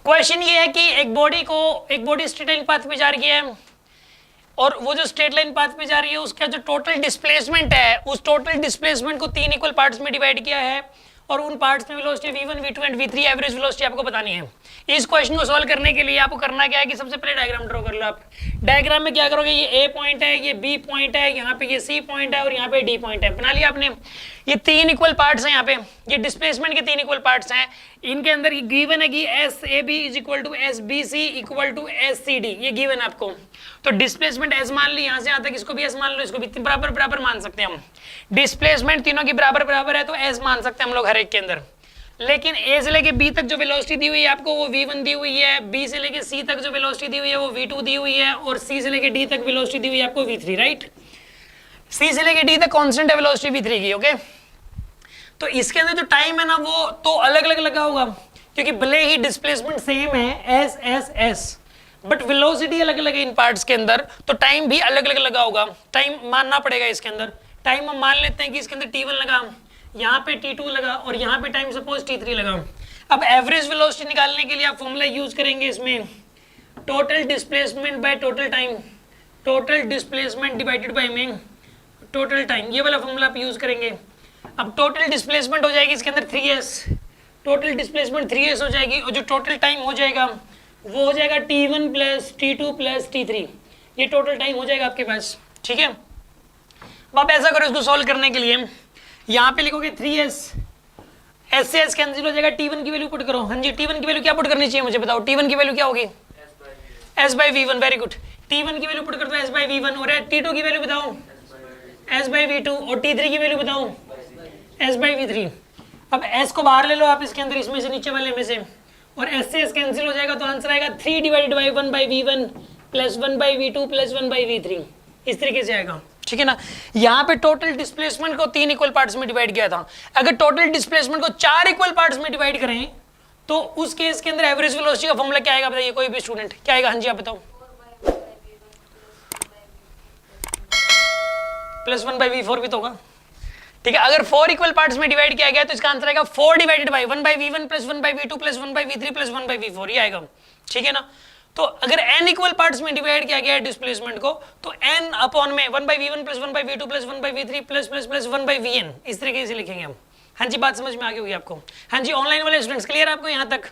Question ये है कि एक बॉडी स्ट्रेट लाइन पाथ पे जा रही है और वो जो स्ट्रेट लाइन पाथ पे जा रही है उसका जो टोटल डिस्प्लेसमेंट है उस टोटल डिस्प्लेसमेंट को 3 इक्वल पार्ट्स में डिवाइड किया है और उन पार्ट्स में velocity v1 v2 and v3 average velocity आपको बतानी है। इस क्वेश्चन को सॉल्व करने के लिए आपको करना क्या है कि सबसे पहले डायग्राम ड्रॉ कर लो आप। डायग्राम में क्या करोगे, ये A पॉइंट है, ये B पॉइंट है, यहाँ पे ये C पॉइंट है और यहाँ पे D पॉइंट है। बना लिया आपने। ये 3 इक्वल पार्ट्स हैं, यहाँ पे ये डिस्प्लेसमेंट के 3 इक्वल पार्ट्स हैं। इनके अंदर गिवन है कि SAB is equal to SBC equal to SCD, ये गिवन है आपको। तो डिस्प्लेसमेंट S मान ली, यहाँ से यहाँ तक इसको भी S मान लो, इसको भी बराबर बराबर मान सकते हैं हम। डिस्प्लेसमेंट तीनों की बराबर बराबर है तो S मान सकते हैं हम लोग हर एक के अंदर। लेकिन A से लेके B तक जो वेलोसिटी दी हुई है आपको वो v1 दी हुई है, B से लेके C तक जो वेलोसिटी दी हुई है वो v2 दी हुई है और C से लेके D तक वेलोसिटी दी हुई है आपको v3, राइट। C से लेके D तक कांस्टेंट है वेलोसिटी v3 की, ओके। तो इसके अंदर जो टाइम है ना वो तो अलग अलग लगा होगा क्योंकि भले ही डिस्प्लेसमेंट सेम है S बट वेलोसिटी अलग अलग है इन पार्ट्स के अंदर, तो टाइम भी अलग अलग लगा होगा। टाइम मानना पड़ेगा इसके अंदर। टाइम हम मान लेते हैं कि इसके अंदर t1 लगा, यहाँ पे t2 लगा और यहाँ पे टाइम सपोज t3 लगा। अब एवरेज वेलोसिटी निकालने के लिए आप फॉर्मूला यूज करेंगे इसमें total displacement by total time, total displacement divided by में टोटल टाइम, ये वाला फॉर्मूला आप यूज करेंगे। अब टोटल डिस्प्लेसमेंट हो जाएगी इसके अंदर 3s, टोटल डिस्प्लेसमेंट 3s हो जाएगी और जो टोटल टाइम हो जाएगा वो हो जाएगा t1 plus t2 plus t3, ये टोटल टाइम हो जाएगा आपके पास, ठीक है। अब आप ऐसा करो इसको सॉल्व करने के लिए यहाँ पे लिखोगे 3s, s से s कैंसिल हो जाएगा, t1 की वैल्यू पुट करो। हाँ जी, t1 की वैल्यू क्या पुट करनी चाहिए मुझे बताओ, t1 की वैल्यू क्या होगी s by v1, very good. t1 की वैल्यू पुट कर दो s by v1 और t2 की वैल्यू बताओ s by v2 और t3 की वैल्यू बताओ s by v3। अब s को बाहर ले लो आप इसके अंदर, इसमें से नीचे वाले में से, और s से s कैंसिल हो जाएगा तो आंसर आएगा 3 divided by 1 by v1 plus 1 by v2 plus 1 by v3, इस तरीके से आएगा, ठीक है ना। यहाँ पे टोटल डिस्प्लेसमेंट को 3 इक्वल पार्ट्स में डिवाइड किया था। अगर टोटल डिस्प्लेसमेंट को 4 इक्वल पार्ट्स में डिवाइड करें तो उस केस के अंदर एवरेज वेलोसिटी का फॉर्मूला क्या आएगा बताइए कोई भी स्टूडेंट, क्या आएगा? हाँ जी आप बताओ। प्लस 1 by v4 भी तो होगा, ठीक है। अगर 4 इक्वल पार्ट्स में डिवाइड किया गया तो इसका आंसर आएगा 4 divided by 1 by v1 plus 1 by v2 plus 1 by v3 plus 1 by v4, ये आएगा, ठीक है ना। तो अगर n इक्वल पार्ट्स में डिवाइड किया गया है डिस्प्लेसमेंट को तो n अपॉन में 1 by v1 plus 1 by v2 plus 1 by v3 plus plus plus 1 by vn, इस तरीके से लिखेंगे हम। हाँ जी, बात समझ में आ गई होगी आपको। हाँ जी, ऑनलाइन वाले स्टूडेंट्स क्लियर आपको यहाँ तक?